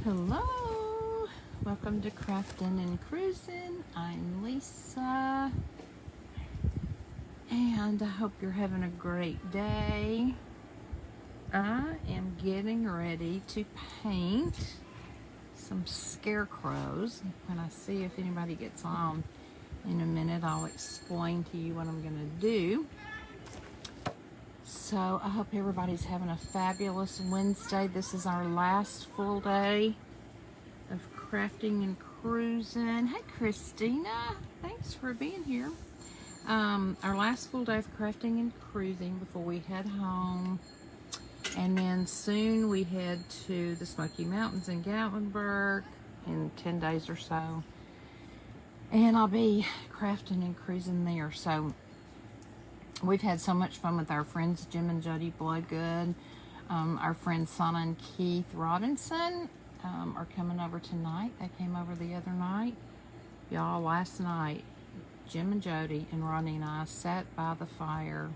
Hello, welcome to Crafting and Cruising. I'm Lisa, and I hope you're having a great day. I am getting ready to paint some scarecrows. When I see if anybody gets on in a minute, I'll explain to you what I'm going to do. So I hope everybody's having a fabulous Wednesday. This is our last full day of crafting and cruising. Hey Christina, thanks for being here. Our last full day of crafting and cruising before we head home. And then soon we head to the Smoky Mountains in Gatlinburg in 10 days or so. And I'll be crafting and cruising there. So we've had so much fun with our friends Jim and Jody Bloodgood. Our friends Sana and Keith Robinson are coming over tonight. They came over the other night. Y'all, last night, Jim and Jody and Rodney and I sat by the fire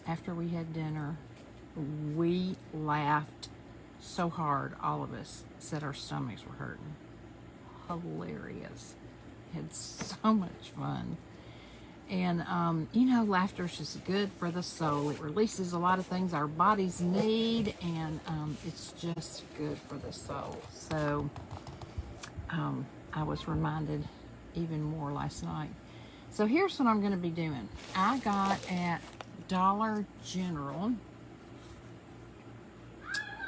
after we had dinner. We laughed so hard, all of us said our stomachs were hurting. Hilarious. Had so much fun. And, you know, laughter is just good for the soul. It releases a lot of things our bodies need, and it's just good for the soul. So I was reminded even more last night. So here's what I'm going to be doing. I got at Dollar General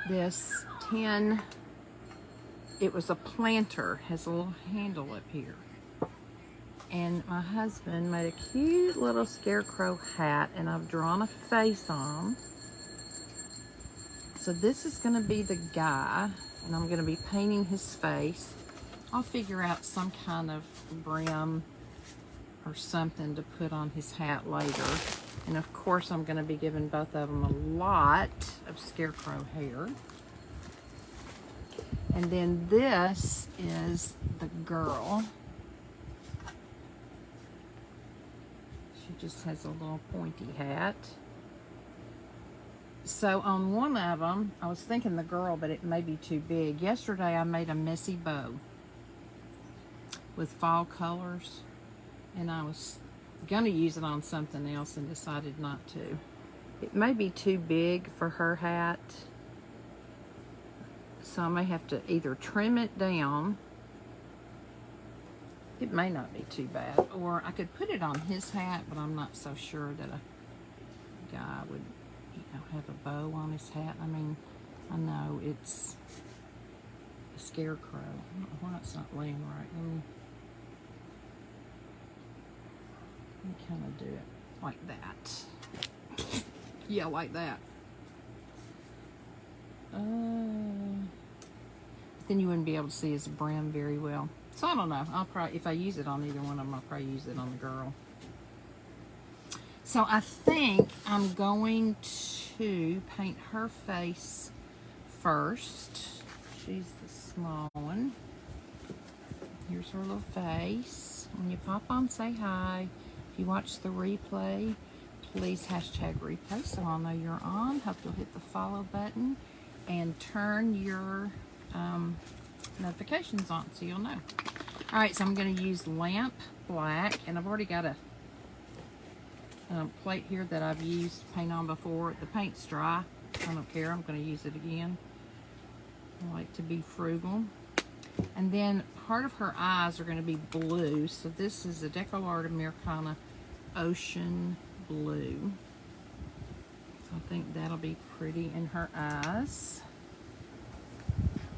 this tin, it was a planter, has a little handle up here. And my husband made a cute little scarecrow hat, and I've drawn a face on. So this is going to be the guy, and I'm going to be painting his face. I'll figure out some kind of brim or something to put on his hat later. And of course I'm going to be giving both of them a lot of scarecrow hair. And then this is the girl. She just has a little pointy hat. So on one of them, I was thinking the girl, but it may be too big. Yesterday I made a messy bow with fall colors, and I was gonna use it on something else and decided not to. It may be too big for her hat, so I may have to either trim it down. It may not be too bad, or I could put it on his hat, but I'm not so sure that a guy would, you know, have a bow on his hat. I mean, I know it's a scarecrow. I don't know why it's not laying right. Let me kind of do it like that. Yeah, like that. Then you wouldn't be able to see his brim very well. So I don't know. I'll probably, if I use it on either one of them, I'll probably use it on the girl. So I think I'm going to paint her face first. She's the small one. Here's her little face. When you pop on, say hi. If you watch the replay, please hashtag replay so I'll know you're on. Hope you'll hit the follow button and turn your notifications on so you'll know. All right, so I'm going to use lamp black, and I've already got a plate here that I've used paint on before. The paint's dry. I don't care. I'm going to use it again. I like to be frugal. And then part of her eyes are going to be blue. So this is a Deco Art Americana Ocean Blue. So I think that'll be pretty in her eyes.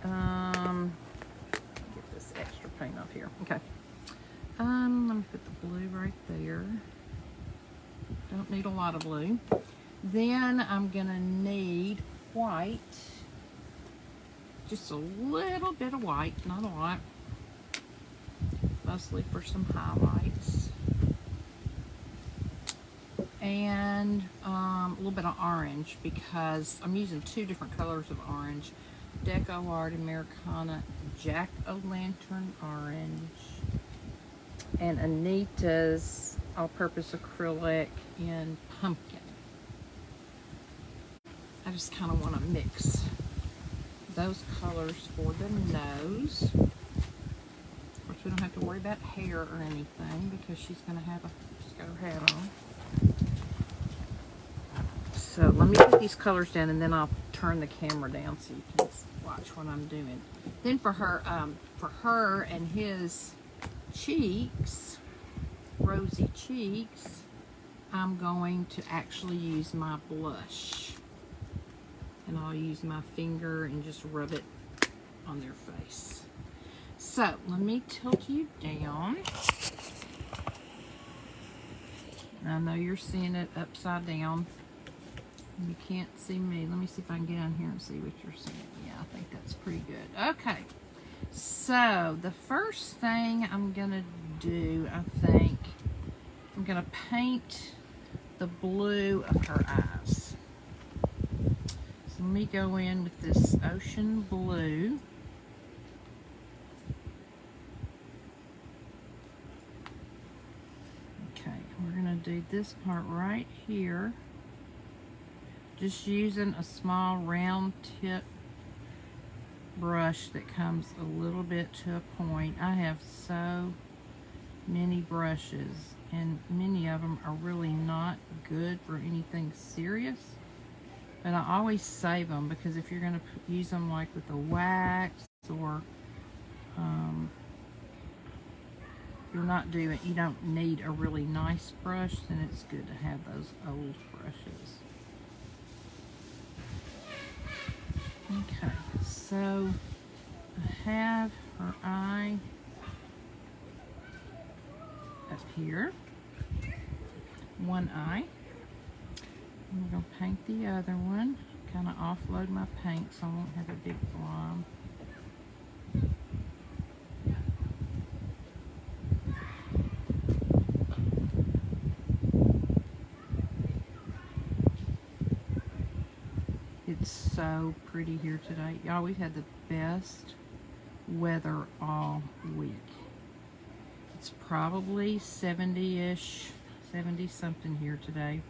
Get this extra paint off here. Okay. Let me put the blue right there. Don't need a lot of blue. Then I'm gonna need white. Just a little bit of white, not a lot. Mostly for some highlights. And a little bit of orange, because I'm using two different colors of orange. Deco Art Americana Jack-o'-lantern orange, and Anita's all-purpose acrylic in pumpkin. I just kind of want to mix those colors for the nose. Of course, we don't have to worry about hair or anything because she's got her hat on. So let me put these colors down, and then I'll turn the camera down so you can watch what I'm doing. Then for her and his cheeks, rosy cheeks, I'm going to actually use my blush. And I'll use my finger and just rub it on their face. So let me tilt you down. I know you're seeing it upside down. You can't see me. Let me see if I can get in here and see what you're seeing. Yeah, I think that's pretty good. Okay. So the first thing I'm going to do, I think, I'm going to paint the blue of her eyes. So let me go in with this ocean blue. Okay, we're going to do this part right here. Just using a small round tip brush that comes a little bit to a point. I have so many brushes, and many of them are really not good for anything serious. But I always save them because if you're going to use them like with a wax or you don't need a really nice brush, then it's good to have those old brushes. Okay, so I have her eye up here, one eye. I'm going to paint the other one, kind of offload my paint so I won't have a big blob. It's so pretty here today. Y'all, we've had the best weather all week. It's probably 70-ish, 70 something here today,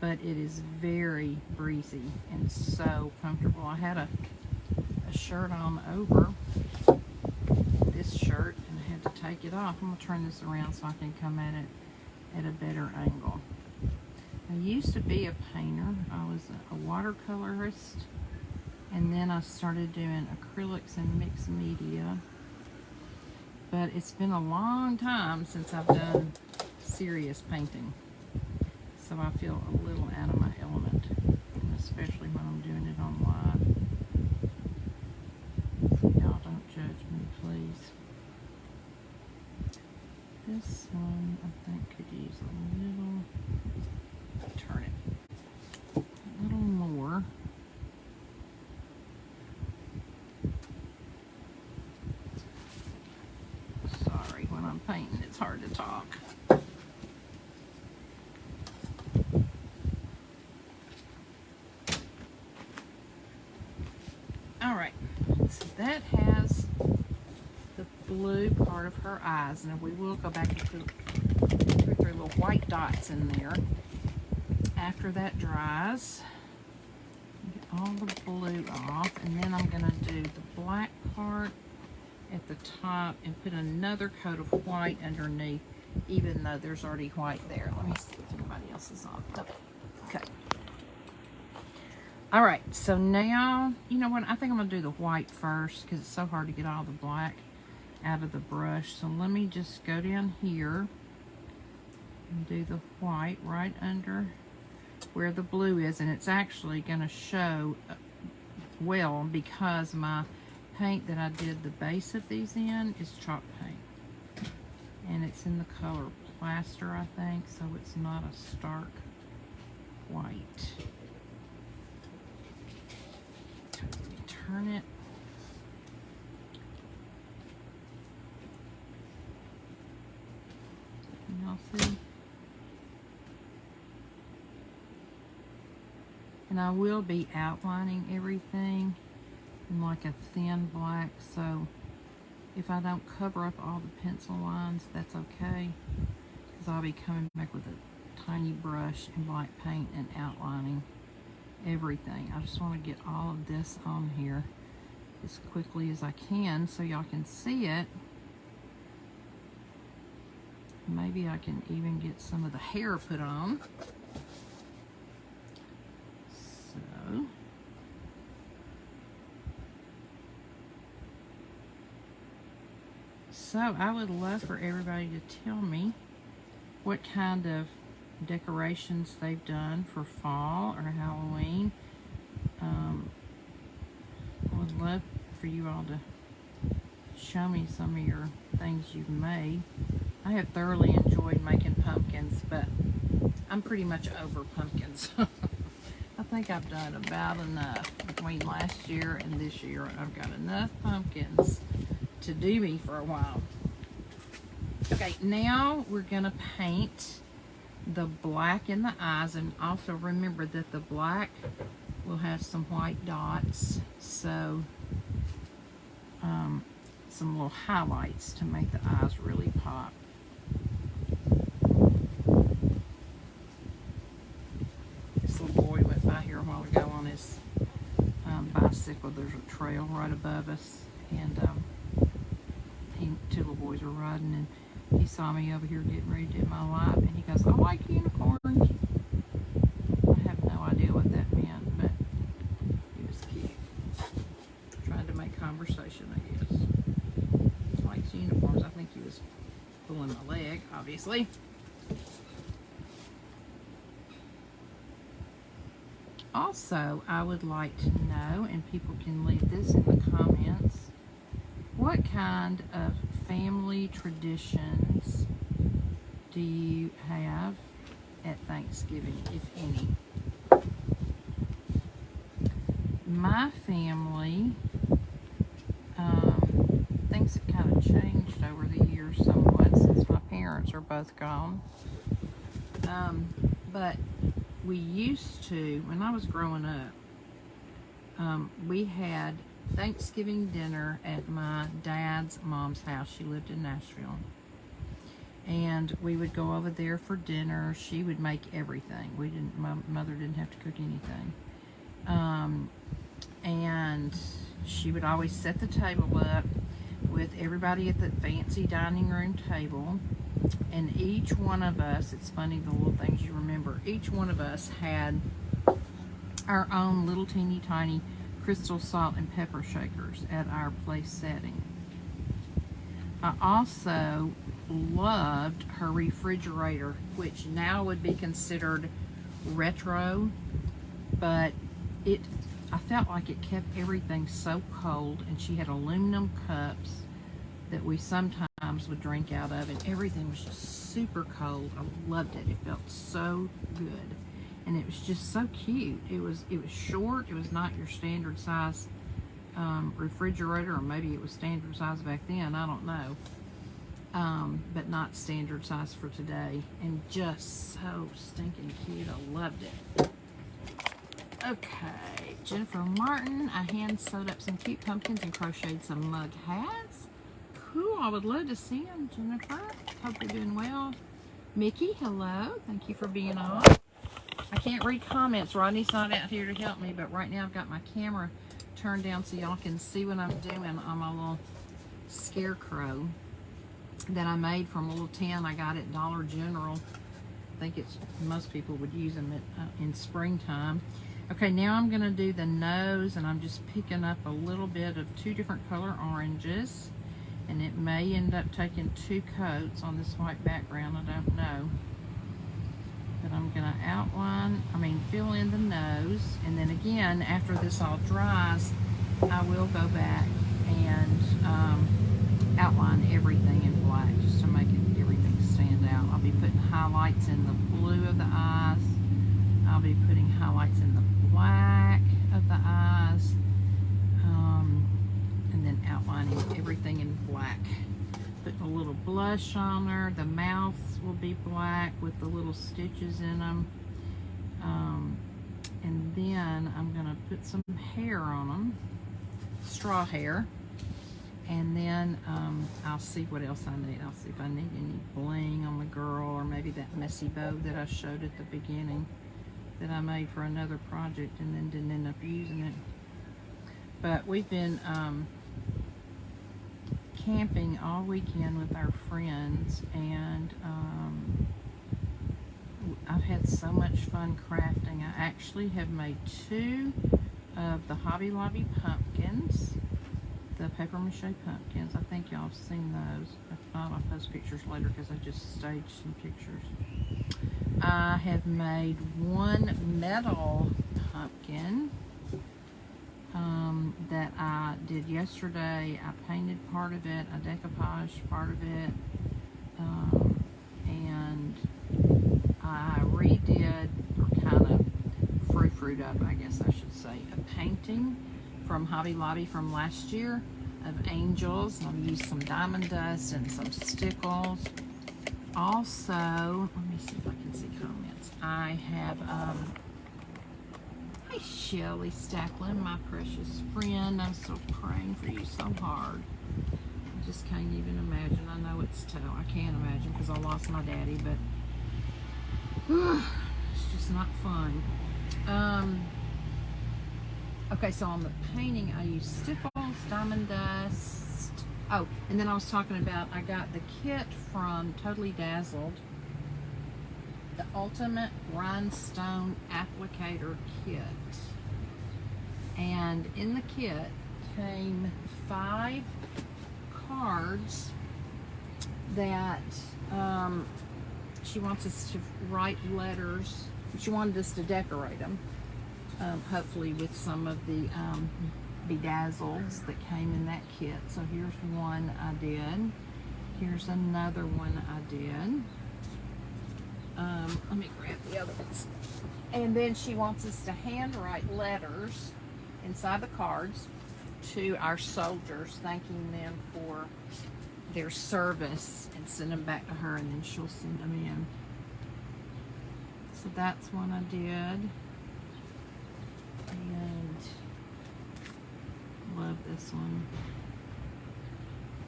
but it is very breezy and so comfortable. I had a shirt on over this shirt and I had to take it off. I'm gonna turn this around so I can come at it at a better angle. I used to be a painter. I was a watercolorist, and then I started doing acrylics and mixed media. But it's been a long time since I've done serious painting, so I feel a little out of my element, especially when I'm doing it on live. Y'all don't judge me, please. This one I think could use a little. Turn it a little more. Sorry, when I'm painting, it's hard to talk. All right, so that has the blue part of her eyes, and we will go back and put 3 little white dots in there. After that dries, get all the blue off, and then I'm going to do the black part at the top and put another coat of white underneath, even though there's already white there. Let me see if anybody else is on. Okay. All right, so now, you know what? I think I'm going to do the white first because it's so hard to get all the black out of the brush. So let me just go down here and do the white right under where the blue is, and it's actually going to show well because my paint that I did the base of these in is chalk paint, and it's in the color plaster, I think, so it's not a stark white. Okay, let me turn it. Can y'all see? And I will be outlining everything in like a thin black, so if I don't cover up all the pencil lines, that's okay, because I'll be coming back with a tiny brush and black paint and outlining everything. I just want to get all of this on here as quickly as I can so y'all can see it. Maybe I can even get some of the hair put on. So I would love for everybody to tell me what kind of decorations they've done for fall or Halloween. I would love for you all to show me some of your things you've made. I have thoroughly enjoyed making pumpkins, but I'm pretty much over pumpkins. I think I've done about enough between last year and this year. I've got enough pumpkins to do me for a while. Okay, now we're gonna paint the black in the eyes, and also remember that the black will have some white dots, so some little highlights to make the eyes really pop. This little boy went by here a while ago on his bicycle. There's a trail right above us, and two little boys were riding, and he saw me over here getting ready to do my lap, and he goes, "I like unicorns." I have no idea what that meant, but he was cute. Trying to make conversation, I guess. He likes unicorns. I think he was pulling my leg, obviously. Also, I would like to know, and people can leave this in the comments, what kind of family traditions do you have at Thanksgiving, if any? My family, things have kind of changed over the years somewhat since my parents are both gone. But we used to, when I was growing up, we had Thanksgiving dinner at my dad's mom's house. She lived in Nashville. And we would go over there for dinner. She would make everything. My mother didn't have to cook anything. And she would always set the table up with everybody at the fancy dining room table. And each one of us, it's funny the little things you remember, each one of us had our own little teeny tiny crystal salt and pepper shakers at our place setting. I also loved her refrigerator, which now would be considered retro, but I felt like it kept everything so cold, and she had aluminum cups that we sometimes would drink out of, and everything was just super cold. I loved it. It felt so good, and it was just so cute. It was short. It was not your standard size refrigerator, or maybe it was standard size back then, I don't know, but not standard size for today, and just so stinking cute. I loved it. Okay, Jennifer Martin, I hand sewed up some cute pumpkins and crocheted some mug hats. Cool, I would love to see them, Jennifer. Hope you're doing well. Mickey, hello. Thank you for being on. I can't read comments. Rodney's not out here to help me, but right now I've got my camera turned down so y'all can see what I'm doing on my little scarecrow that I made from a little tin I got at Dollar General. I think most people would use them in springtime. Okay, now I'm going to do the nose, and I'm just picking up a little bit of two different color oranges. And it may end up taking two coats on this white background, I don't know. But I'm gonna fill in the nose, and then again, after this all dries, I will go back and outline everything in black, just to make everything stand out. I'll be putting highlights in the blue of the eyes. I'll be putting highlights in the black of the eyes. And then outlining everything in black. Putting a little blush on her. The mouths will be black with the little stitches in them. And then I'm going to put some hair on them. Straw hair. And then I'll see what else I need. I'll see if I need any bling on the girl, or maybe that messy bow that I showed at the beginning that I made for another project and then didn't end up using it. But we've been camping all weekend with our friends, and I've had so much fun crafting. I actually have made 2 of the Hobby Lobby pumpkins, the paper mache pumpkins. I think y'all have seen those. If not, I'll post pictures later because I just staged some pictures. I have made 1 metal pumpkin that I did yesterday. I painted part of it, I decoupaged part of it, and I redid, or kind of frou-frued up, I guess I should say, a painting from Hobby Lobby from last year of angels. I'll use some diamond dust and some stickles. Also, let me see if I can see comments. I have, hi Shelly Stacklin, my precious friend. I'm still praying for you so hard. I just can't even imagine. I know it's tough. I can't imagine because I lost my daddy, but it's just not fun. Okay, so on the painting, I use stickles, diamond dust. Oh, and then I was talking about, I got the kit from Totally Dazzled, the Ultimate Rhinestone Applicator Kit. And in the kit came 5 cards that she wants us to write letters. She wanted us to decorate them, hopefully with some of the bedazzles that came in that kit. So here's one I did. Here's another one I did. Let me grab the other ones. And then she wants us to handwrite letters inside the cards to our soldiers, thanking them for their service, and send them back to her, and then she'll send them in. So that's one I did. And love this one.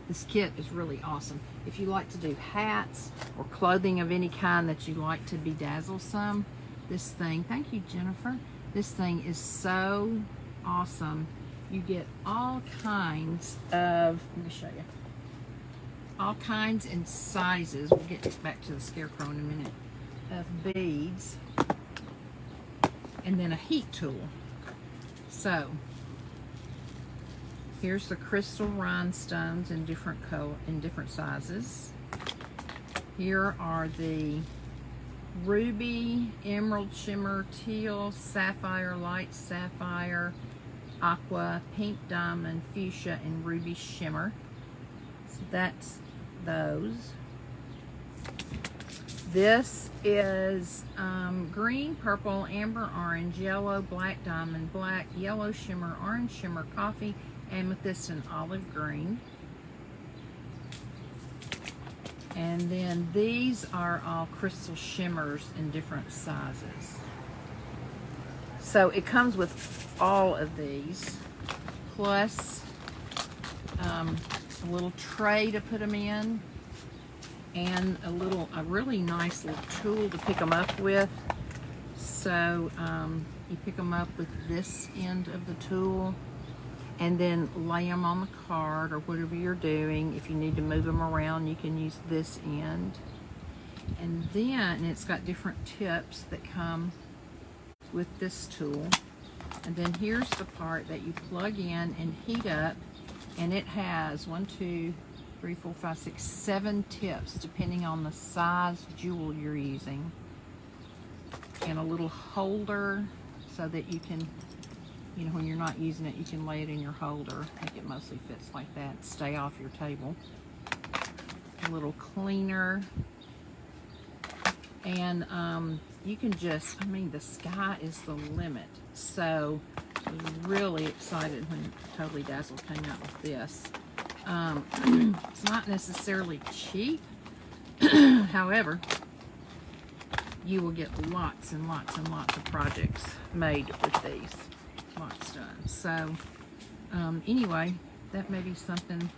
This kit is really awesome. If you like to do hats or clothing of any kind that you like to bedazzle some, this thing, thank you Jennifer, this thing is so awesome. You get all kinds of, let me show you, all kinds and sizes. We'll get back to the scarecrow in a minute, of beads, and then a heat tool. So here's the crystal rhinestones in different sizes. Here are the ruby, emerald shimmer, teal, sapphire, light sapphire, aqua, pink diamond, fuchsia, and ruby shimmer. So that's those. This is green, purple, amber, orange, yellow, black diamond, black, yellow shimmer, orange shimmer, coffee, amethyst, and olive green. And then these are all crystal shimmers in different sizes. So it comes with all of these, plus a little tray to put them in, and a really nice little tool to pick them up with. So you pick them up with this end of the tool, and then lay them on the card or whatever you're doing. If you need to move them around, you can use this end. And then it's got different tips that come with this tool. And then here's the part that you plug in and heat up, and it has 1, 2, 3, 4, 5, 6, 7 tips depending on the size jewel you're using, and a little holder so that you can, you know, when you're not using it, you can lay it in your holder. I think it mostly fits like that, stay off your table. A little cleaner, and you can just, I mean, the sky is the limit. So I was really excited when Totally Dazzled came out with this. It's not necessarily cheap, however, you will get lots and lots and lots of projects made with these. Lots done. So anyway, that may be something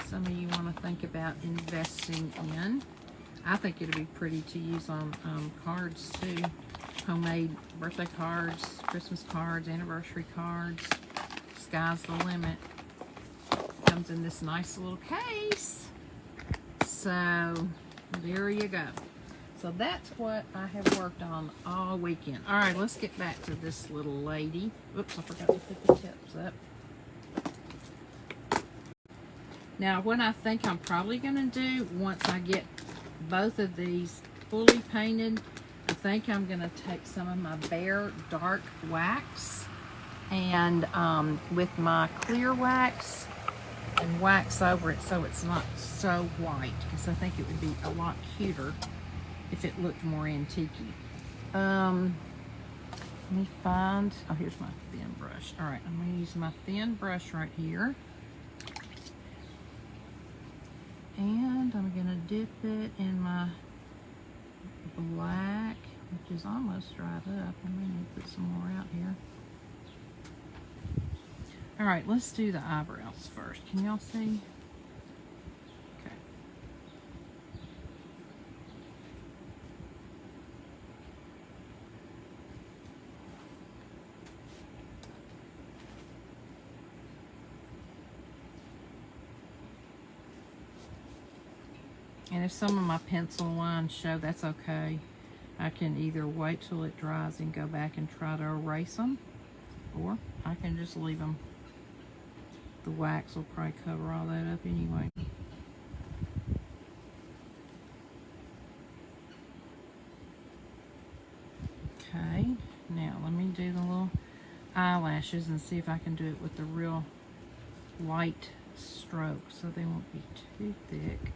some of you want to think about investing in. I think it'll be pretty to use on cards too. Homemade birthday cards, Christmas cards, anniversary cards. sky's the limit. Comes in this nice little case. So there you go. So that's what I have worked on all weekend. All right, let's get back to this little lady. Oops, I forgot to put the tips up. Now, what I think I'm probably going to do once I get both of these fully painted, I think I'm going to take some of my Bare dark wax and with my clear wax and wax over it so it's not so white, because I think it would be a lot cuter if it looked more antique-y. Let me find, oh, here's my thin brush. All right, I'm going to use my thin brush right here. And I'm going to dip it in my black, which is almost dried up. I may need to put some more out here. All right, let's do the eyebrows first. Can y'all see? Okay. And if some of my pencil lines show, that's okay. I can either wait till it dries and go back and try to erase them, or I can just leave them. The wax will probably cover all that up anyway. Okay, now let me do the little eyelashes and see if I can do it with the real light stroke so they won't be too thick.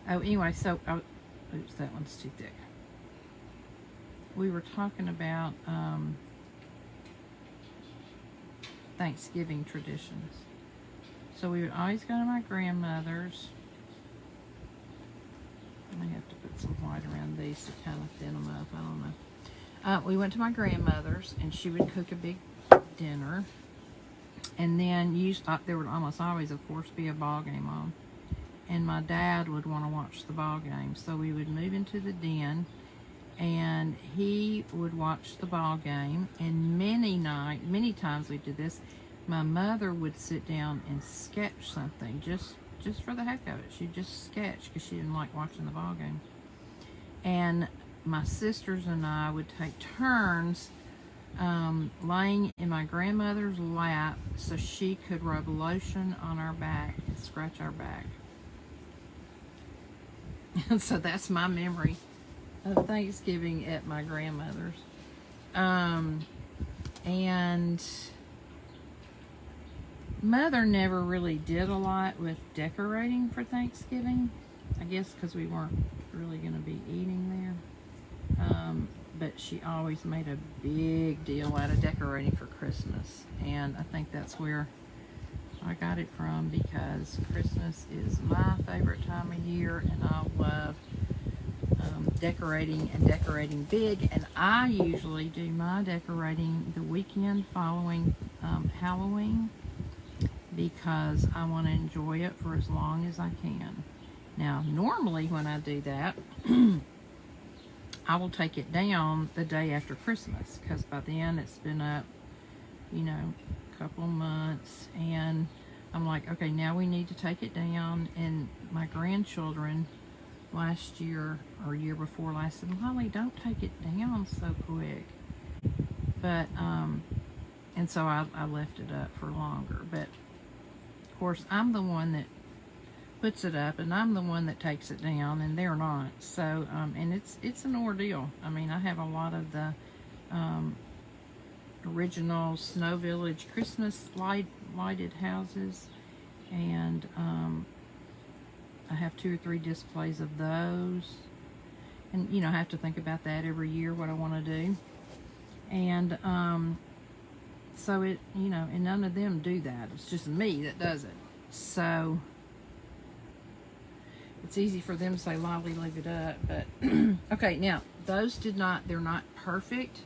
Oh, anyway, so, oops, that one's too thick. We were talking about Thanksgiving traditions. So we would always go to my grandmother's. I may have to put some white around these to kind of thin them up. I don't know. We went to my grandmother's, and she would cook a big dinner. And then there would almost always, of course, be a ball game on. And my dad would want to watch the ball game. So we would move into the den, and he would watch the ball game. And many times we did this, my mother would sit down and sketch something just for the heck of it. She'd just sketch because she didn't like watching the ball game. And my sisters and I would take turns laying in my grandmother's lap so she could rub lotion on our back and scratch our back. And so that's my memory of Thanksgiving at my grandmother's. And Mother never really did a lot with decorating for Thanksgiving. I guess because we weren't really going to be eating there. But she always made a big deal out of decorating for Christmas. And I think that's where I got it from, because Christmas is my favorite time of year, and I love decorating and decorating big. And I usually do my decorating the weekend following Halloween, because I want to enjoy it for as long as I can. Now, normally when I do that, I will take it down the day after Christmas, because by then it's been up, you know, couple months, and I'm like, okay, now we need to take it down. And my grandchildren last year or year before last said, Molly, don't take it down so quick. But and so I left it up for longer. But of course I'm the one that puts it up, and I'm the one that takes it down, and they're not. So and it's an ordeal. I mean, I have a lot of the original Snow Village Christmas lighted houses, and I have 2 or 3 displays of those, and you know, I have to think about that every year, what I want to do. And so it, you know, and none of them do that. It's just me that does it. So it's easy for them to say, Lolly, leave it up. But okay, now those they're not perfect.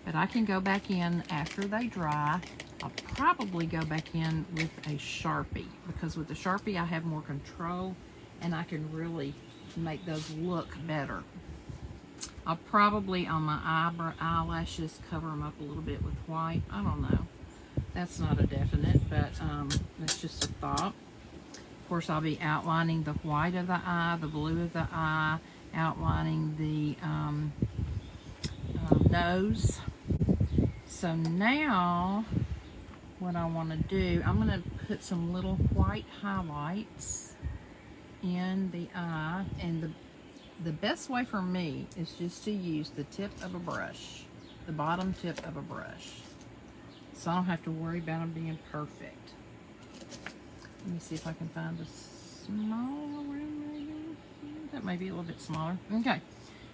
But I can go back in after they dry. I'll probably go back in with a Sharpie, because with the Sharpie I have more control, and I can really make those look better. I'll probably on my eyelashes cover them up a little bit with white. I don't know. That's not a definite, but that's just a thought. Of course, I'll be outlining the white of the eye, the blue of the eye, outlining the nose. So now, what I want to do, I'm going to put some little white highlights in the eye, and the best way for me is just to use the tip of a brush, the bottom tip of a brush, so I don't have to worry about them being perfect. Let me see if I can find a smaller one, maybe. That may be a little bit smaller. Okay,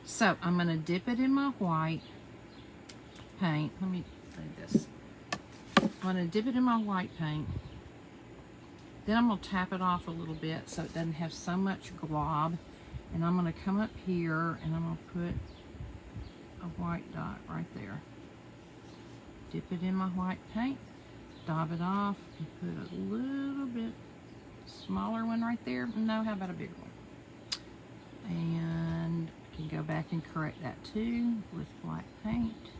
so I'm going to dip it in my white paint. Let me do this. I'm going to dip it in my white paint. Then I'm going to tap it off a little bit so it doesn't have so much glob. And I'm going to come up here and I'm going to put a white dot right there. Dip it in my white paint, dab it off, and put a little bit smaller one right there. No, how about a bigger one? And I can go back and correct that too with black paint.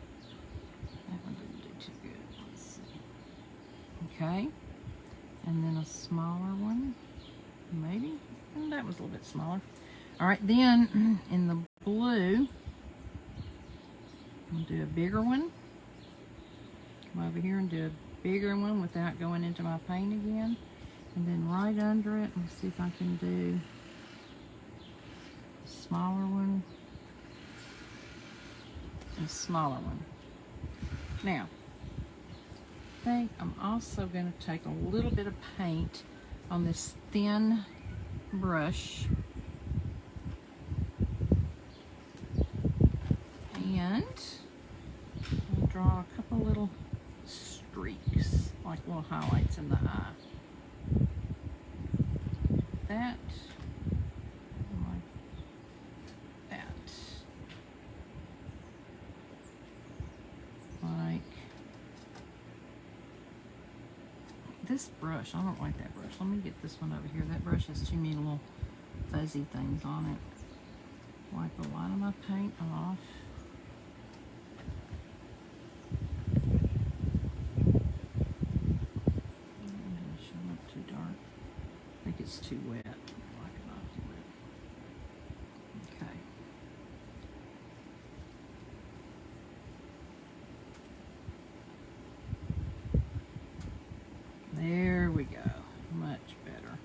That one didn't do too good. Let's see. Okay. And then a smaller one, maybe. And that was a little bit smaller. All right, then in the blue, I'm gonna do a bigger one. Come over here and do a bigger one without going into my paint again. And then right under it, let's see if I can do a smaller one and a smaller one. Now, I think I'm also going to take a little bit of paint on this thin brush and I'll draw a couple little streaks, like little highlights in the eye. That, like that. Like this brush, I don't like that brush. Let me get this one over here. That brush has too many little fuzzy things on it. Wipe a lot of my paint off. It's too wet. I like it not too wet. Okay. There we go. Much better.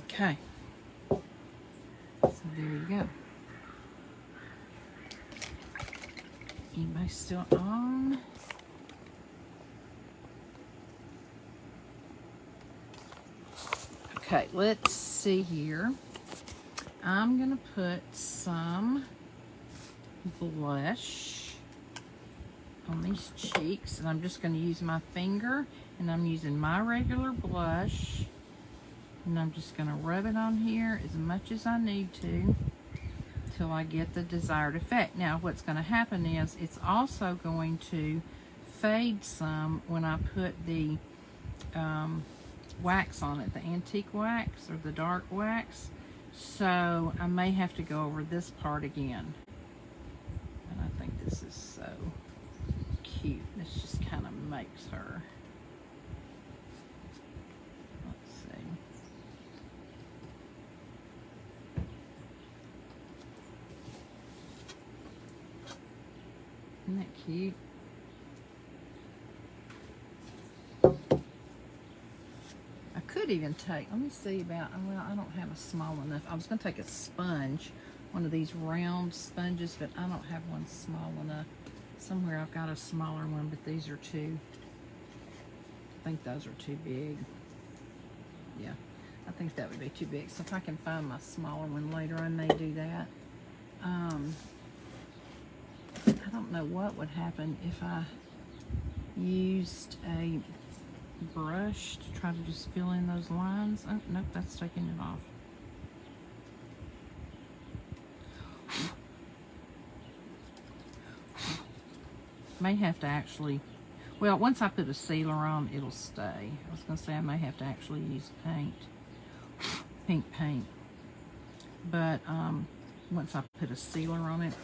Okay. So there you go. Anybody still on? Okay, let's see here. I'm going to put some blush on these cheeks, and I'm just going to use my finger, and I'm using my regular blush, and I'm just going to rub it on here as much as I need to till I get the desired effect. Now what's going to happen is it's also going to fade some when I put the wax on it, the antique wax or the dark wax. So I may have to go over this part again. And I think this is so cute. This just kind of makes her. Let's see. Isn't that cute? I could even take, let me see about, well, I don't have a small enough. I was going to take a sponge, one of these round sponges, but I don't have one small enough. Somewhere I've got a smaller one, but these are too, I think those are too big. Yeah, I think that would be too big. So if I can find my smaller one later, I may do that. I don't know what would happen if I used a brush to try to just fill in those lines. Oh, nope, that's taking it off. May have to actually, Well, once I put a sealer on, it'll stay. I was going to say I may have to actually use paint, pink paint. But once I put a sealer on it,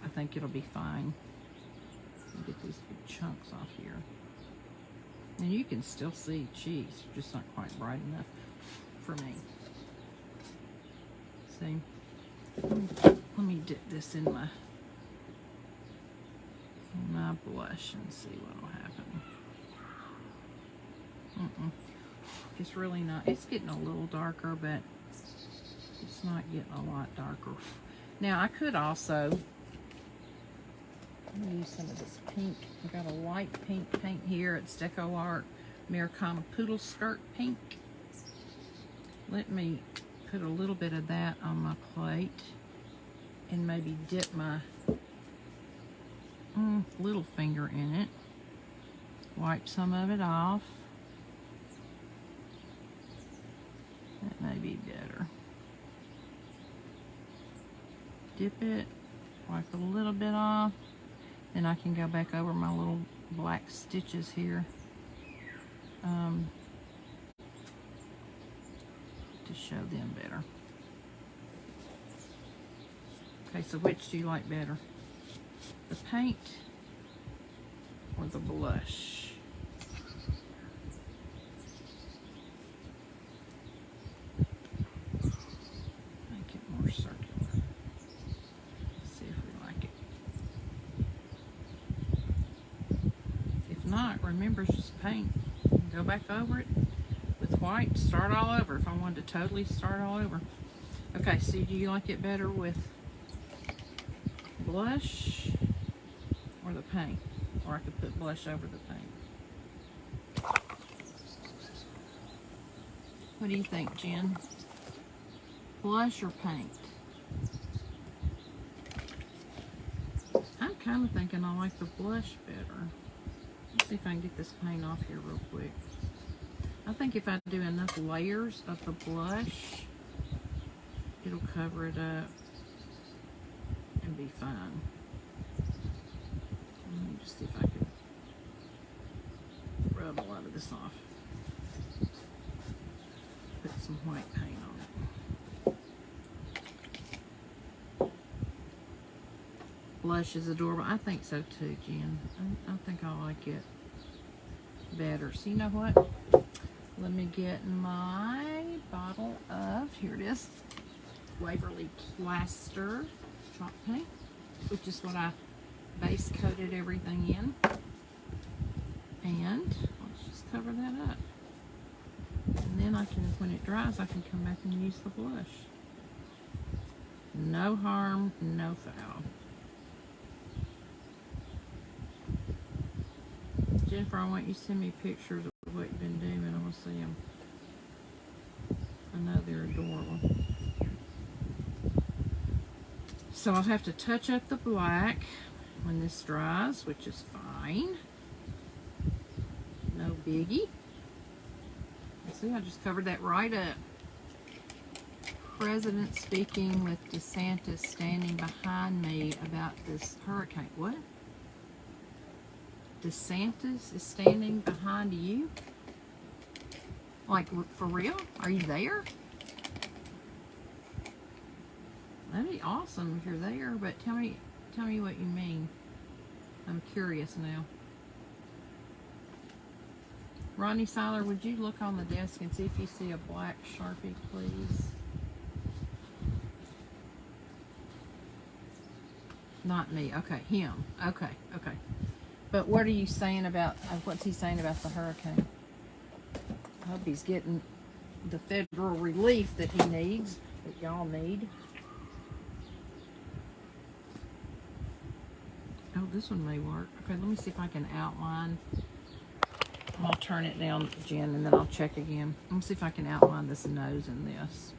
I think it'll be fine. Get these big chunks off here. And you can still see cheese, just not quite bright enough for me. See? Let me dip this in my blush and see what will happen. It's really not, it's getting a little darker, but it's not getting a lot darker. Now I could also use some of this pink. I've got a light pink paint here. It's Deco Art Americana Poodle Skirt Pink. Let me put a little bit of that on my plate and maybe dip my little finger in it. Wipe some of it off. That may be better. Dip it, wipe a little bit off. Then I can go back over my little black stitches here to show them better. Okay, so which do you like better? The paint or the blush? Make it more circular. See if we like it. If not, remember, it's just paint. Go back over it with white, start all over if I wanted to totally start all over. Okay, so do you like it better with blush or the paint? Or I could put blush over the paint. What do you think, Jen? Blush or paint? I'm kind of thinking I like the blush better. Let's see if I can get this paint off here real quick. I think if I do enough layers of the blush, it'll cover it up and be fine. Let me just see if I can rub a lot of this off. Put some white paint on it. Blush is adorable. I think so too, Jen. I think I like it better. So you know what? Let me get my bottle of, here it is, Waverly Plaster chalk paint, which is what I base coated everything in. And let's just cover that up. And then I can, when it dries, I can come back and use the blush. No harm, no foul. Jennifer, I want you to send me pictures of what you've been doing. I want to see them. I know they're adorable. So I'll have to touch up the black when this dries, which is fine. No biggie. See, I just covered that right up. President speaking with DeSantis standing behind me about this hurricane. What? DeSantis is standing behind you? Like, for real? Are you there? That'd be awesome if you're there, but tell me what you mean. I'm curious now. Rodney Seiler, would you look on the desk and see if you see a black Sharpie, please? Not me. Okay, him. Okay. But what are you saying about, what's he saying about the hurricane? I hope he's getting the federal relief that he needs, that y'all need. Oh, this one may work. Okay, let me see if I can outline. I'll turn it down, Jen, and then I'll check again. Let me see if I can outline this nose in this.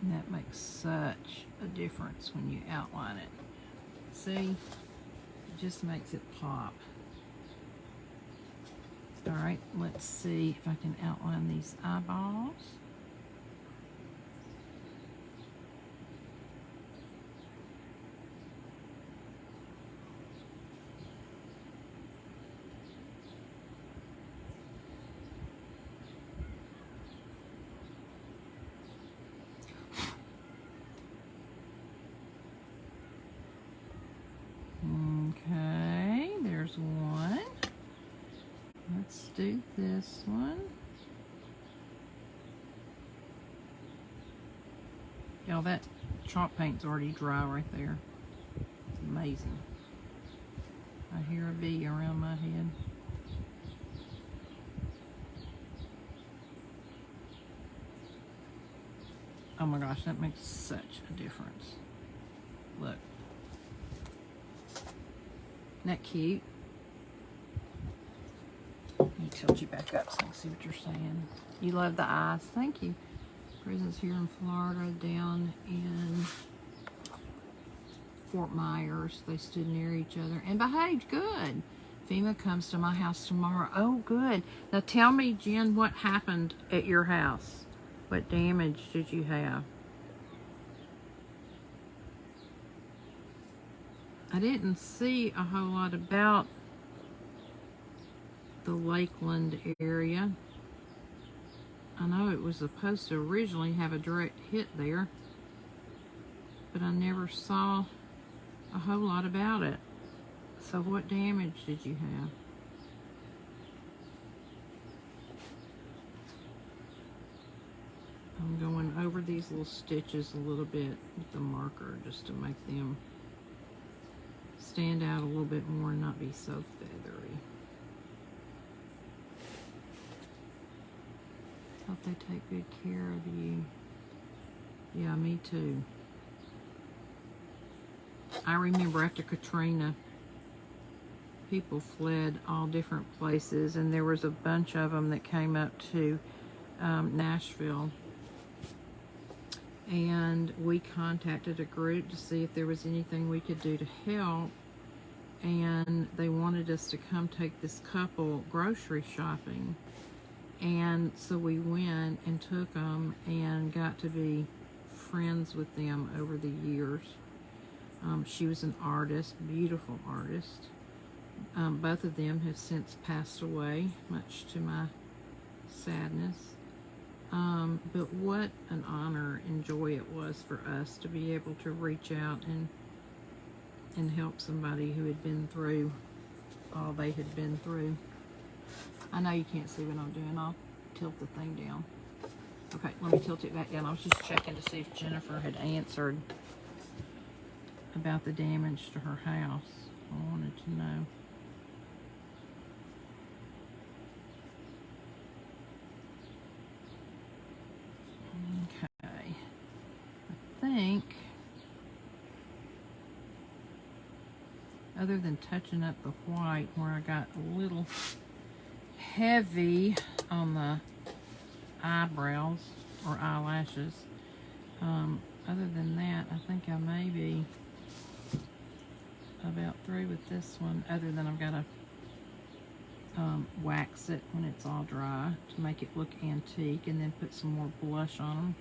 And that makes such a difference when you outline it. See? It just makes it pop. All right, let's see if I can outline these eyeballs. Okay, there's one. Let's do this one. Y'all, that chalk paint's already dry right there. It's amazing. I hear a bee around my head. Oh my gosh, that makes such a difference. Look. Isn't that cute? Let me tilt you back up so I can see what you're saying. You love the eyes. Thank you. Prisons here in Florida, down in Fort Myers. They stood near each other and behaved good. FEMA comes to my house tomorrow. Oh, good. Now tell me, Jen, what happened at your house? What damage did you have? I didn't see a whole lot about the Lakeland area. I know it was supposed to originally have a direct hit there, but I never saw a whole lot about it. So what damage did you have? I'm going over these little stitches a little bit with the marker just to make them stand out a little bit more and not be so feathery. Hope they take good care of you. Yeah, me too. I remember after Katrina, people fled all different places, and there was a bunch of them that came up to Nashville. And we contacted a group to see if there was anything we could do to help. And they wanted us to come take this couple grocery shopping. And so we went and took them and got to be friends with them over the years. She was an artist, beautiful artist. Both of them have since passed away, much to my sadness. But what an honor and joy it was for us to be able to reach out and help somebody who had been through all they had been through. I know you can't see what I'm doing. I'll tilt the thing down. Okay, let me tilt it back down. I was just checking to see if Jennifer had answered about the damage to her house. I wanted to know. Okay, I think other than touching up the white where I got a little heavy on the eyebrows or eyelashes, other than that, I think I may be about through with this one, other than I've got to wax it when it's all dry to make it look antique, and then put some more blush on them.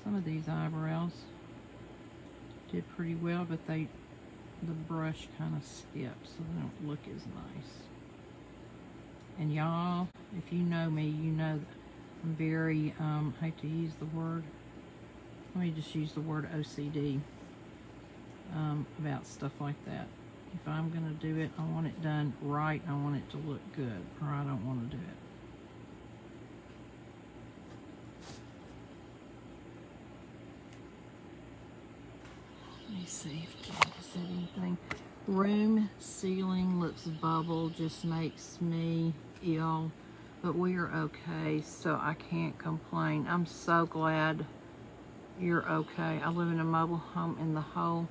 Some of these eyebrows did pretty well, but the brush kind of skips, so they don't look as nice. And y'all, if you know me, you know that I'm very, hate to use the word, let me just use the word OCD about stuff like that. If I'm going to do it, I want it done right, I want it to look good, or I don't want to do it. Let me see if Jen said anything. Room ceiling looks bubble, just makes me ill, but we are okay, so I can't complain. I'm so glad you're okay. I live in a mobile home and the hole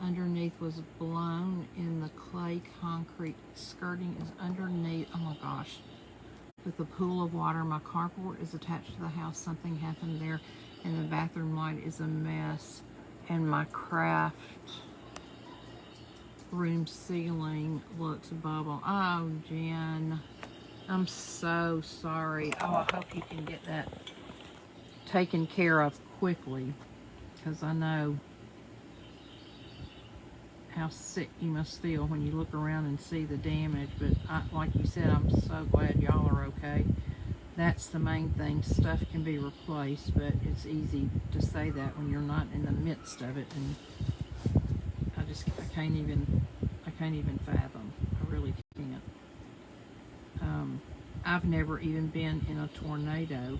underneath was blown in the clay concrete. Skirting is underneath. Oh my gosh. With the pool of water, my carport is attached to the house. Something happened there, and the bathroom light is a mess. and my craft room ceiling looks bubble. Oh, Jen, I'm so sorry. Oh, I hope you can get that taken care of quickly, because I know how sick you must feel when you look around and see the damage. But like you said, I'm so glad y'all are okay. That's the main thing. Stuff can be replaced, but it's easy to say that when you're not in the midst of it. And I can't even fathom. I really can't. I've never even been in a tornado,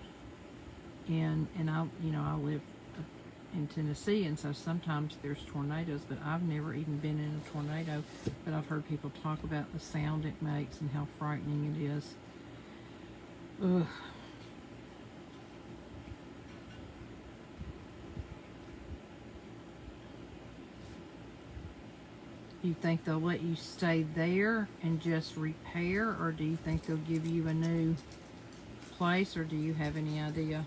and I live in Tennessee, and so sometimes there's tornadoes, but I've never even been in a tornado. But I've heard people talk about the sound it makes and how frightening it is. Ugh. Do you think they'll let you stay there and just repair, or do you think they'll give you a new place, or do you have any idea?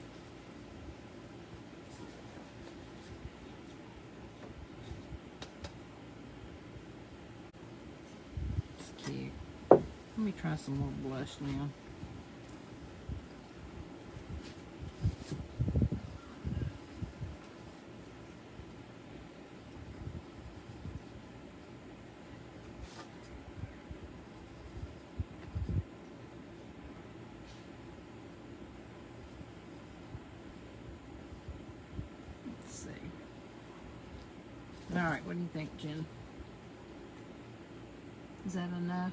It's cute. Let me try some more blush now. All right, what do you think, Jen? Is that enough?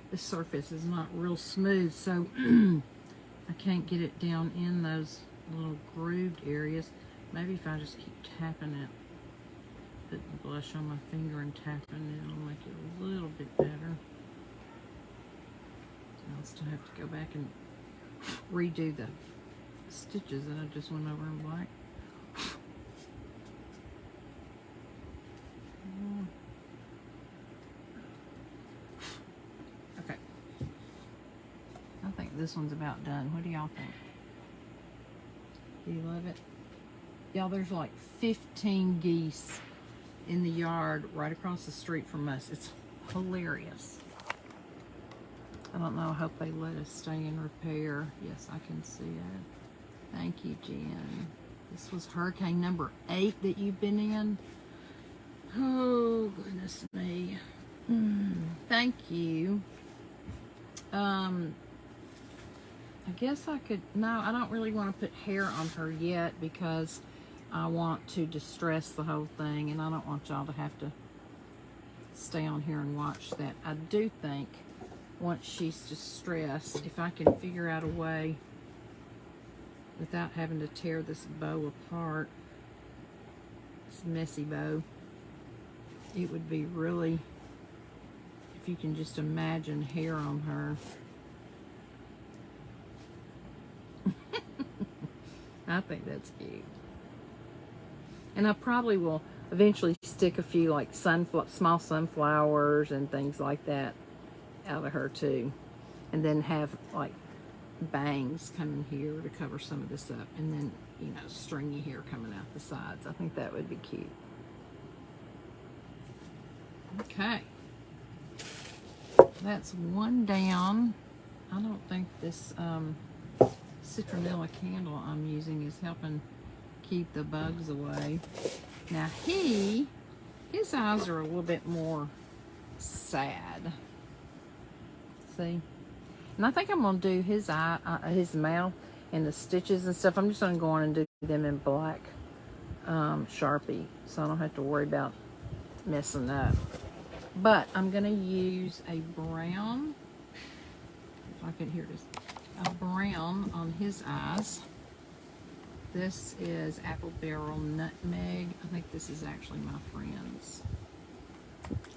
The surface is not real smooth, so I can't get it down in those little grooved areas. Maybe if I just keep tapping it, putting the blush on my finger and tapping it, it'll make it a little bit better. I'll still have to go back and redo the stitches that I just went over in black. Okay. I think this one's about done. What do y'all think? Do you love it? Y'all, there's like 15 geese in the yard right across the street from us. It's hilarious. I don't know. I hope they let us stay in repair. Yes, I can see it. Thank you, Jen. This was hurricane number 8 that you've been in. Oh, goodness me. Thank you. I guess I could, no, I don't really want to put hair on her yet because I want to distress the whole thing, and I don't want y'all to have to stay on here and watch that. I do think once she's distressed, if I can figure out a way without having to tear this bow apart, this messy bow, it would be really, if you can just imagine hair on her. I think that's cute. And I probably will eventually stick a few like small sunflowers and things like that out of her too. And then have like bangs coming here to cover some of this up. And then, you know, stringy hair coming out the sides. I think that would be cute. Okay. That's one down. I don't think this citronella candle I'm using is helping keep the bugs away. Now his eyes are a little bit more sad. See? And I think I'm going to do his his mouth and the stitches and stuff. I'm just going to go on and do them in black Sharpie, so I don't have to worry about messing up. But I'm going to use a brown, if I could hear this, a brown on his eyes. This is Apple Barrel Nutmeg. I think this is actually my friend's.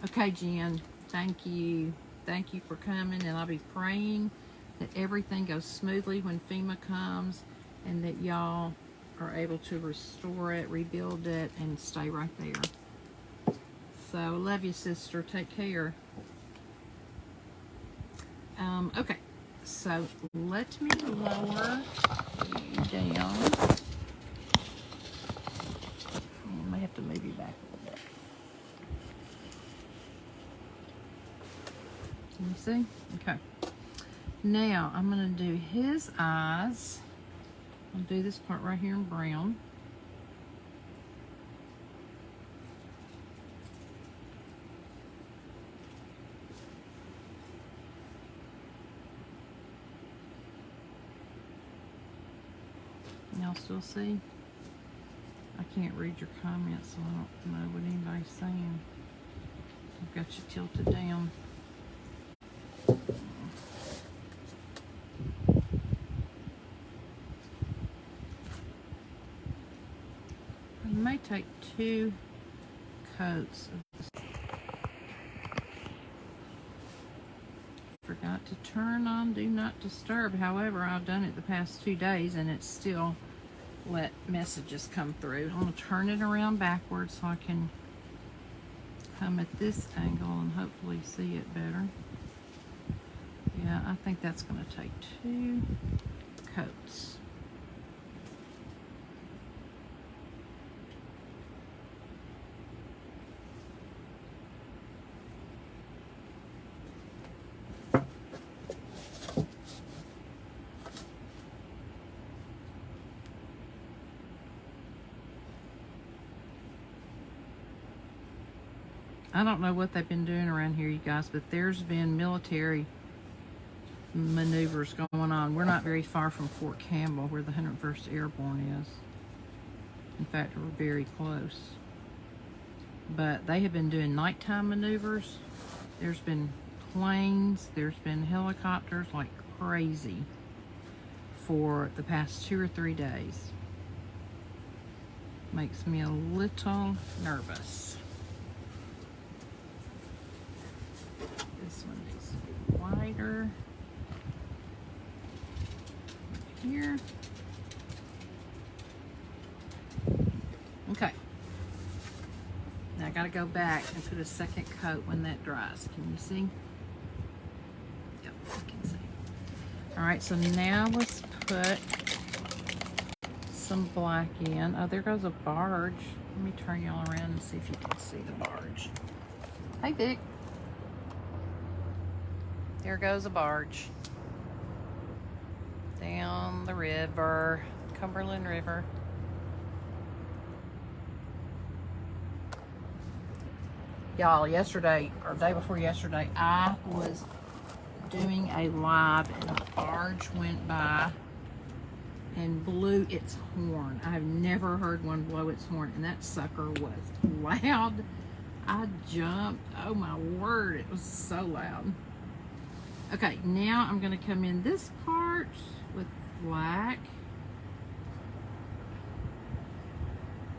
Okay, Jen, thank you. Thank you for coming, and I'll be praying that everything goes smoothly when FEMA comes and that y'all are able to restore it, rebuild it, and stay right there. So, love you, sister. Take care. Okay, so let me lower you down. have to move you back a little bit. Can you see? Okay. Now I'm going to do his eyes. I'll do this part right here in brown. Y'all still see? I can't read your comments, so I don't know what anybody's saying. I've got you tilted down. I may take 2 coats of this. Forgot to turn on Do Not Disturb. However, I've done it the past 2 days and it's still let messages come through. I'm going to turn it around backwards so I can come at this angle and hopefully see it better. Yeah, I think that's going to take 2 coats. I don't know what they've been doing around here, you guys, but there's been military maneuvers going on. We're not very far from Fort Campbell, where the 101st Airborne is. In fact, we're very close. But they have been doing nighttime maneuvers. There's been planes, there's been helicopters like crazy for the past 2 or 3 days. Makes me a little nervous. This one needs to be wider. Here. Okay. Now I gotta go back and put a second coat when that dries. Can you see? Yep, I can see. All right, so now let's put some black in. Oh, there goes a barge. Let me turn y'all around and see if you can see the barge. Hey, Vic. There goes a barge. Down the river, Cumberland River. Y'all, yesterday, or day before yesterday, I was doing a live and a barge went by and blew its horn. I've never heard one blow its horn, and that sucker was loud. I jumped. Oh my word, it was so loud. Okay, now I'm going to come in this part with black.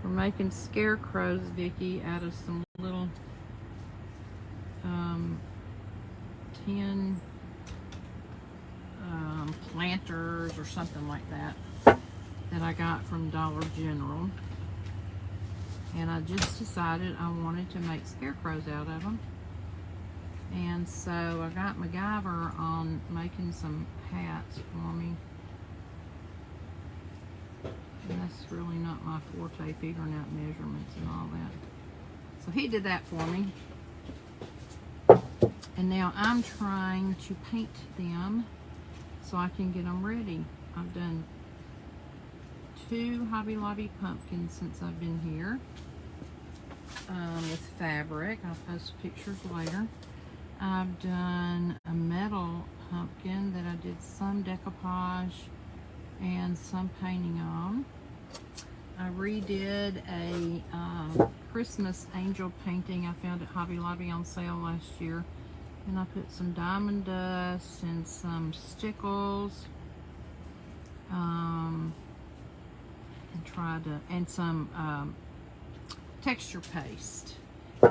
We're making scarecrows, Vicki, out of some little tin planters or something like that that I got from Dollar General. And I just decided I wanted to make scarecrows out of them. And so I got MacGyver on making some hats for me. And that's really not my forte, figuring out measurements and all that. So he did that for me. And now I'm trying to paint them so I can get them ready. I've done 2 Hobby Lobby pumpkins since I've been here with fabric. I'll post pictures later. I've done a metal pumpkin that I did some decoupage and some painting on. I redid a Christmas angel painting I found at Hobby Lobby on sale last year. And I put some diamond dust and some stickles. And some texture paste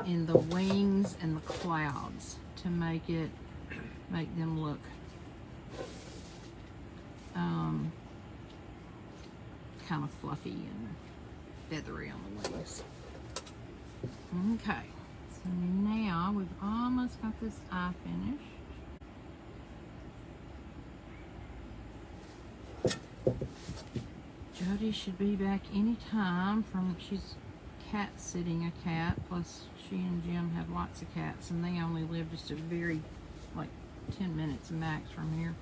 in the wings and the clouds to make them look kind of fluffy and feathery on the wings. Okay, so now we've almost got this eye finished. Jody should be back anytime she's sitting a cat, plus she and Jim have lots of cats, and they only live just a very, like 10 minutes max from here.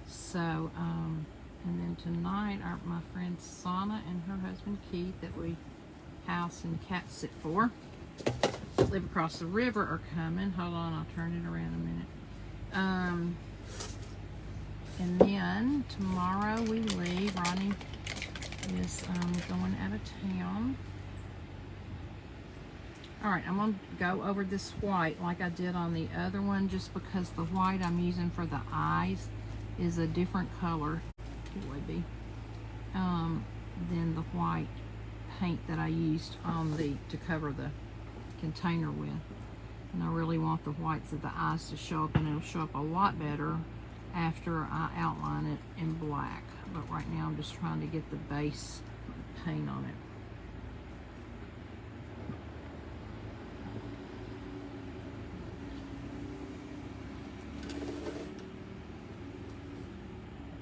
So, and then tonight, my friend Sana and her husband Keith, that we house and cat sit for, that live across the river, are coming. Hold on, I'll turn it around a minute. And then tomorrow we leave. Ronnie is going out of town. Alright, I'm going to go over this white like I did on the other one, just because the white I'm using for the eyes is a different color, it would be, than the white paint that I used on to cover the container with. And I really want the whites of the eyes to show up, and it'll show up a lot better after I outline it in black. But right now I'm just trying to get the base paint on it.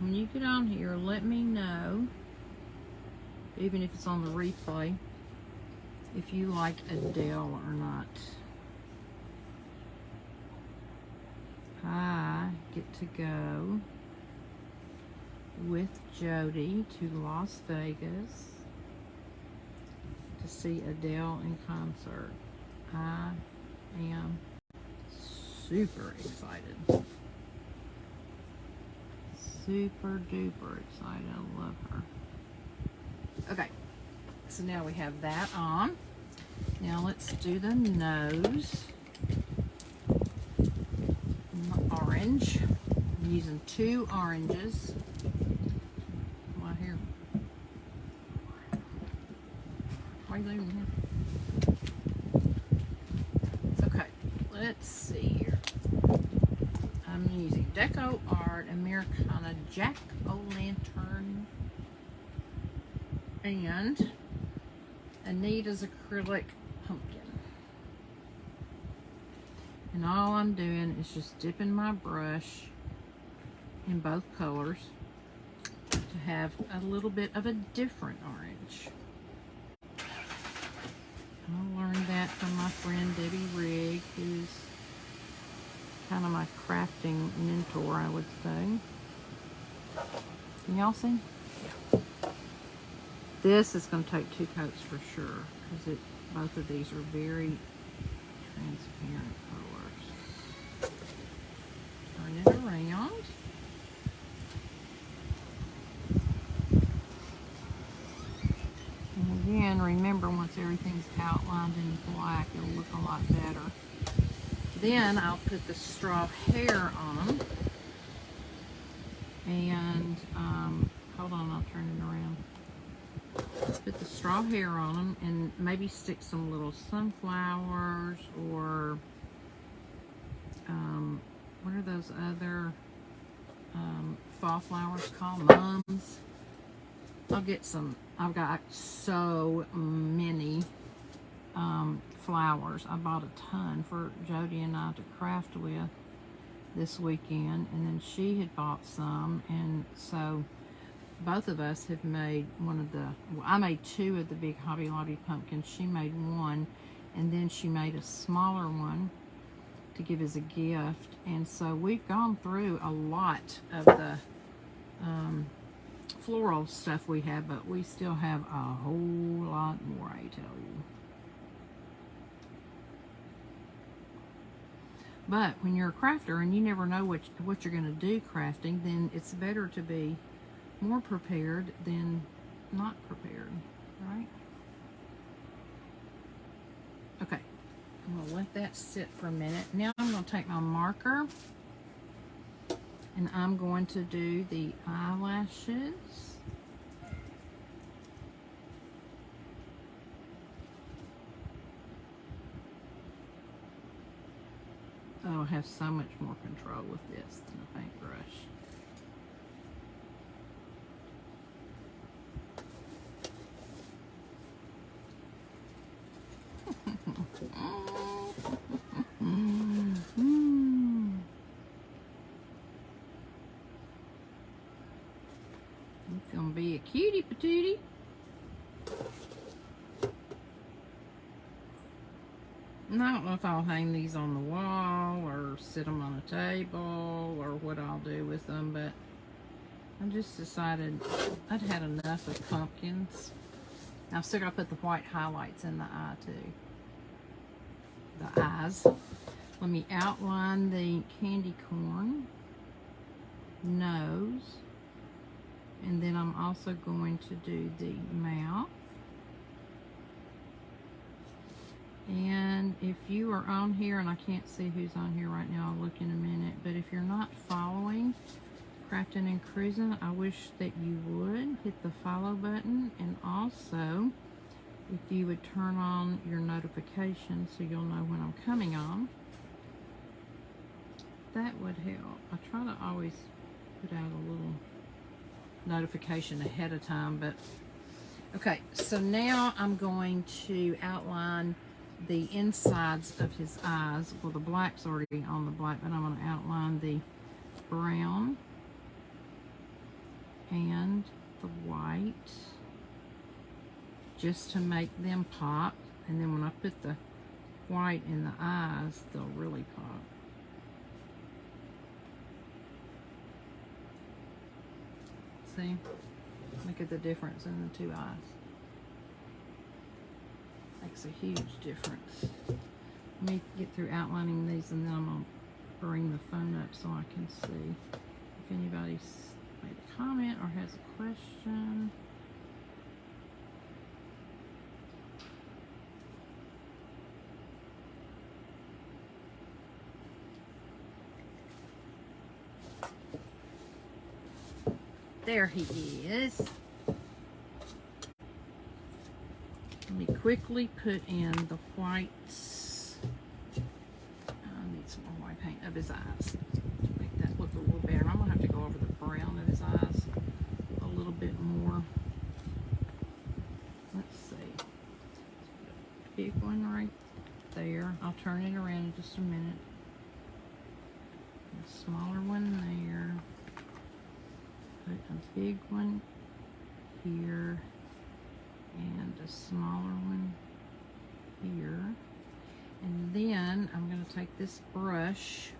When you get on here, let me know, even if it's on the replay, if you like Adele or not. I get to go with Jody to Las Vegas to see Adele in concert. I am super excited. Super duper excited. I love her. Okay, so now we have that on. Now let's do the nose. Orange. I'm using 2 oranges. Right here. Why are you leaving here? Okay, let's see here. I'm using Deco Art Americana Jack-O-Lantern and Anita's acrylic pumpkin. And all I'm doing is just dipping my brush in both colors to have a little bit of a different orange. I learned that from my friend Debbie Rigg, who's kind of my crafting mentor, I would say. Can y'all see? Yeah. This is going to take 2 coats for sure, because both of these are very transparent colors. Turn it around. And again, remember, once everything's outlined in black, it'll look a lot better. Then I'll put the straw hair on them. And, hold on, I'll turn it around. Put the straw hair on them and maybe stick some little sunflowers or, what are those other fall flowers called? Mums. I'll get some. I've got so many flowers. I bought a ton for Jody and I to craft with this weekend, and then she had bought some, and so both of us have made one of the, well, I made 2 of the big Hobby Lobby pumpkins. She made 1, and then she made a smaller one to give as a gift. And so we've gone through a lot of the floral stuff we have, but we still have a whole lot more, I tell you. But when you're a crafter and you never know what you're going to do crafting, then it's better to be more prepared than not prepared, right? Okay, I'm going to let that sit for a minute. Now I'm going to take my marker and I'm going to do the eyelashes. I'll have so much more control with this than a paintbrush. It's gonna be a cutie patootie. if I'll hang these on the wall or sit them on a table or what I'll do with them, but I just decided I'd had enough of pumpkins. Now I've still got to put the white highlights in the eye too. The eyes. Let me outline the candy corn nose, and then I'm also going to do the mouth. And if you are on here, and I can't see who's on here right now, I'll look in a minute, but if you're not following Crafting and Cruising, I wish that you would hit the follow button, and also if you would turn on your notifications so you'll know when I'm coming on, that would help. I try to always put out a little notification ahead of time, but okay, so now I'm going to outline the insides of his eyes. Well, the black's already on the black, but I'm going to outline the brown and the white just to make them pop. And then when I put the white in the eyes, they'll really pop. See? Look at the difference in the two eyes. Makes a huge difference. Let me get through outlining these, and then I'm going to bring the phone up so I can see if anybody's made a comment or has a question. There he is. Let me quickly put in the whites. I need some more white paint of his eyes to make that look a little better. I'm going to have to go over the brown of his eyes a little bit more. Let's see. Big one right there. I'll turn it around in just a minute. A smaller one there. Put a big one here and a smaller one here. And then I'm going to take this brush.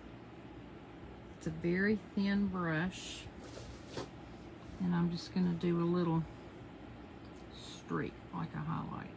It's a very thin brush, and I'm just going to do a little streak like a highlight.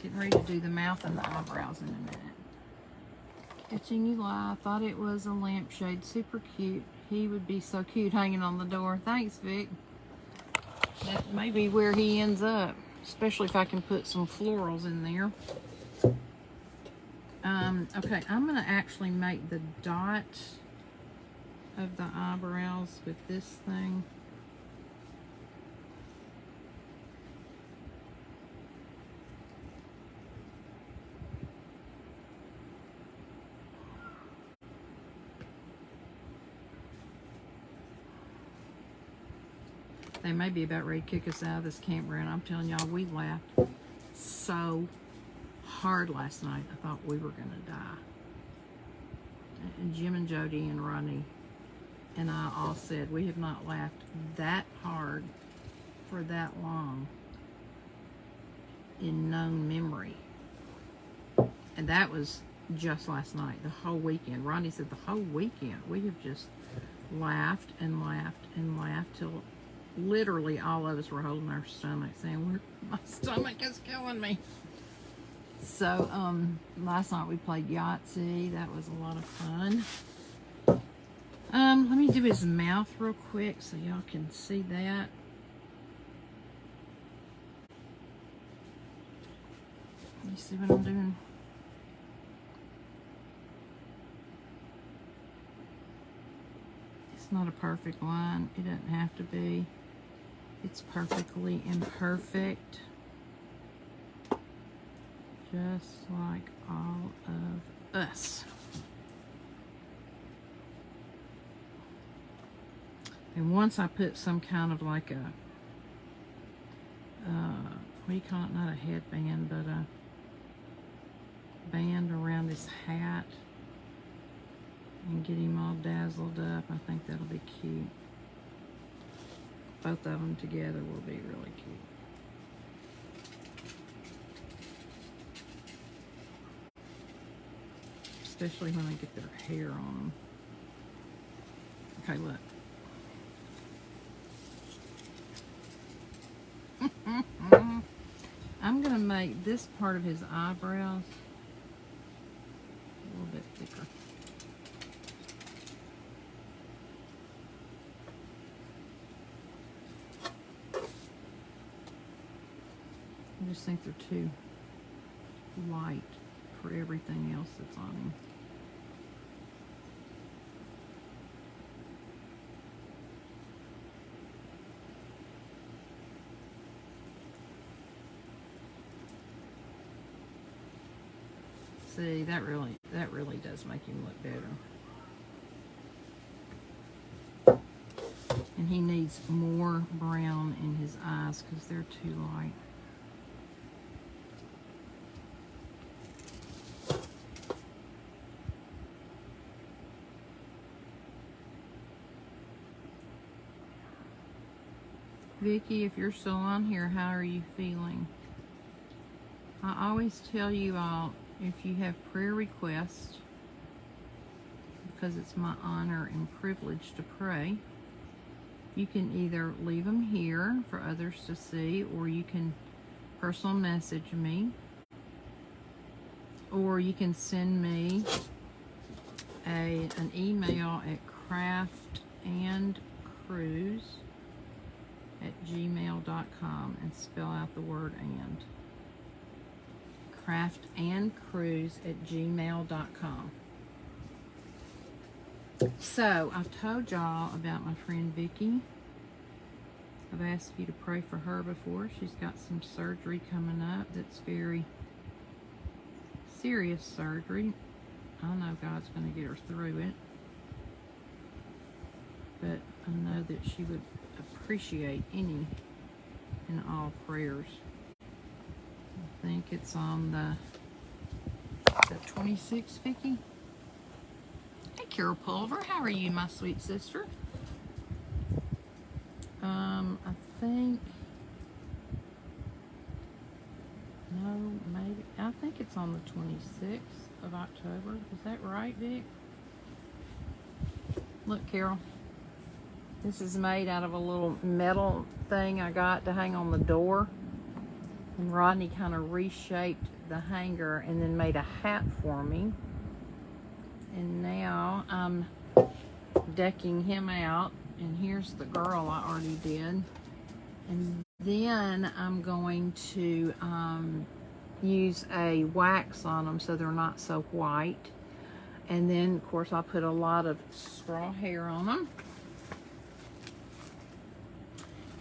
Getting ready to do the mouth and the eyebrows in a minute. Catching you live. Thought it was a lampshade. Super cute. He would be so cute hanging on the door. Thanks, Vic. That may be where he ends up, especially if I can put some florals in there. Okay, I'm going to actually make the dot of the eyebrows with this thing. They may be about ready to kick us out of this campground. I'm telling y'all, we laughed so hard last night. I thought we were going to die. And Jim and Jody and Ronnie and I all said we have not laughed that hard for that long in known memory. And that was just last night, the whole weekend. Ronnie said the whole weekend we have just laughed and laughed and laughed till literally all of us were holding our stomachs saying, my stomach is killing me. So last night we played Yahtzee. That was a lot of fun. Let me do his mouth real quick so y'all can see that. You see what I'm doing? It's not a perfect line. It doesn't have to be. It's perfectly imperfect. Just like all of us. And once I put some kind of like a, what do you call it? Not a headband, but a band around his hat and get him all dazzled up. I think that'll be cute. Both of them together will be really cute. Especially when they get their hair on them. Okay, look. I'm going to make this part of his eyebrows a little bit thicker. I just think they're too light for everything else that's on him. See, that really does make him look better. And he needs more brown in his eyes because they're too light. Vicky, if you're still on here, how are you feeling? I always tell you all, if you have prayer requests, because it's my honor and privilege to pray, you can either leave them here for others to see, or you can personal message me, or you can send me an email at craftandcruise@gmail.com and spell out the word and. craftandcruise@gmail.com. So, I've told y'all about my friend Vicky. I've asked you to pray for her before. She's got some surgery coming up that's very serious surgery. I know God's going to get her through it. But I know that she would appreciate any and all prayers. I think it's on the 26th, Vicky. Hey, Carol Pulver, how are you, my sweet sister? I think, no, maybe, I think it's on the 26th of October. Is that right, Vic? Look, Carol, this is made out of a little metal thing I got to hang on the door. And Rodney kind of reshaped the hanger and then made a hat for me. And now I'm decking him out. And here's the girl I already did. And then I'm going to use a wax on them so they're not so white. And then, of course, I'll put a lot of straw hair on them.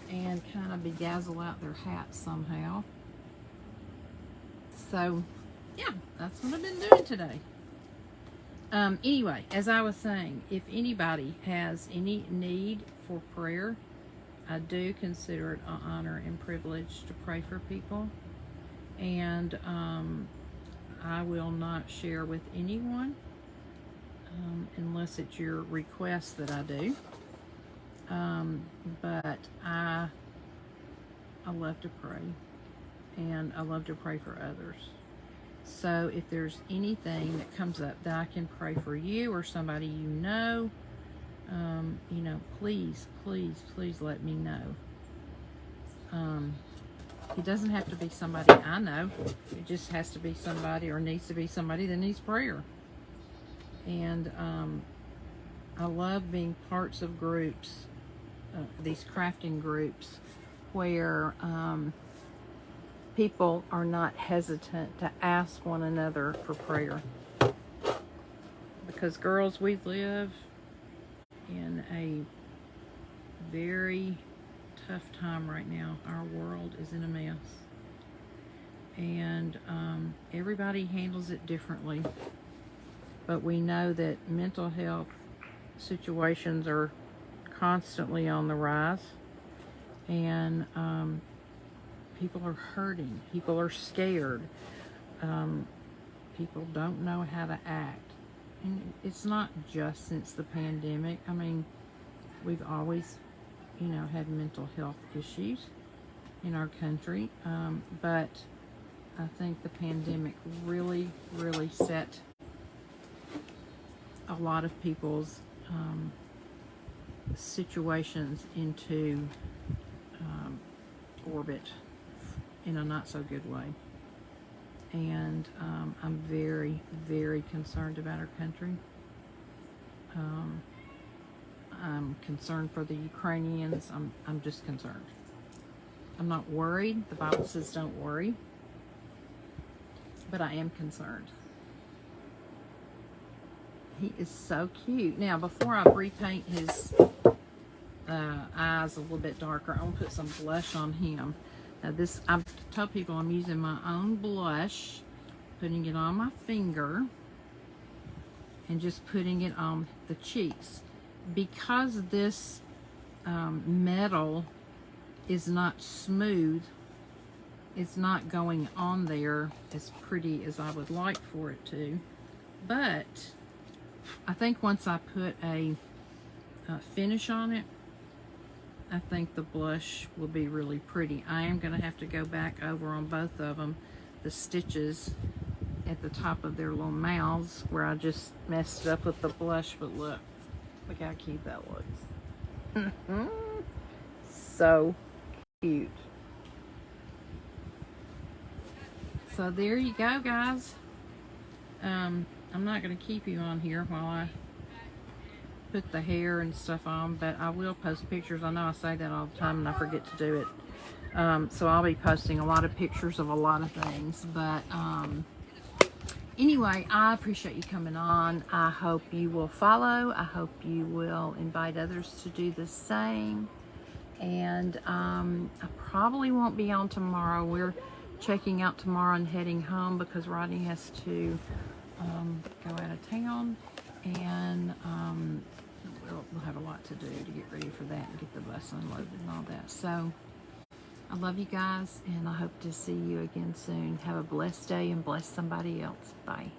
And kind of bedazzle out their hats somehow. So, yeah, that's what I've been doing today. Anyway, as I was saying, if anybody has any need for prayer, I do consider it an honor and privilege to pray for people. And I will not share with anyone unless it's your request that I do. But I love to pray, and I love to pray for others. So if there's anything that comes up that I can pray for you or somebody you know, please, please, please let me know. It doesn't have to be somebody I know. It just has to be somebody, or needs to be somebody that needs prayer. And I love being parts of groups, these crafting groups, where people are not hesitant to ask one another for prayer. Because, girls, we live in a very tough time right now. Our world is in a mess. And everybody handles it differently. But we know that mental health situations are constantly on the rise, and people are hurting. People are scared. People don't know how to act. And it's not just since the pandemic. I mean, we've always, had mental health issues in our country. But I think the pandemic really, really set a lot of people's situations into orbit in a not so good way. And I'm very, very concerned about our country. I'm concerned for the Ukrainians. I'm just concerned. I'm not worried. The Bible says don't worry. But I am concerned. He is so cute. Now, before I repaint his eyes a little bit darker, I'm going to put some blush on him. Now this, I've told people I'm using my own blush, putting it on my finger, and just putting it on the cheeks. Because this metal is not smooth, it's not going on there as pretty as I would like for it to. But I think once I put a finish on it, I think the blush will be really pretty. I am going to have to go back over on both of them, the stitches at the top of their little mouths where I just messed it up with the blush, but look how cute that looks. So cute. So there you go, guys. I'm not going to keep you on here while I put the hair and stuff on, but I will post pictures. I know I say that all the time and I forget to do it. So I'll be posting a lot of pictures of a lot of things. But anyway, I appreciate you coming on. I hope you will follow. I hope you will invite others to do the same. And I probably won't be on tomorrow. We're checking out tomorrow and heading home because Rodney has to go out of town, and we'll have a lot to do to get ready for that and get the bus unloaded and all that. So I love you guys, and I hope to see you again soon. Have a blessed day and bless somebody else. Bye.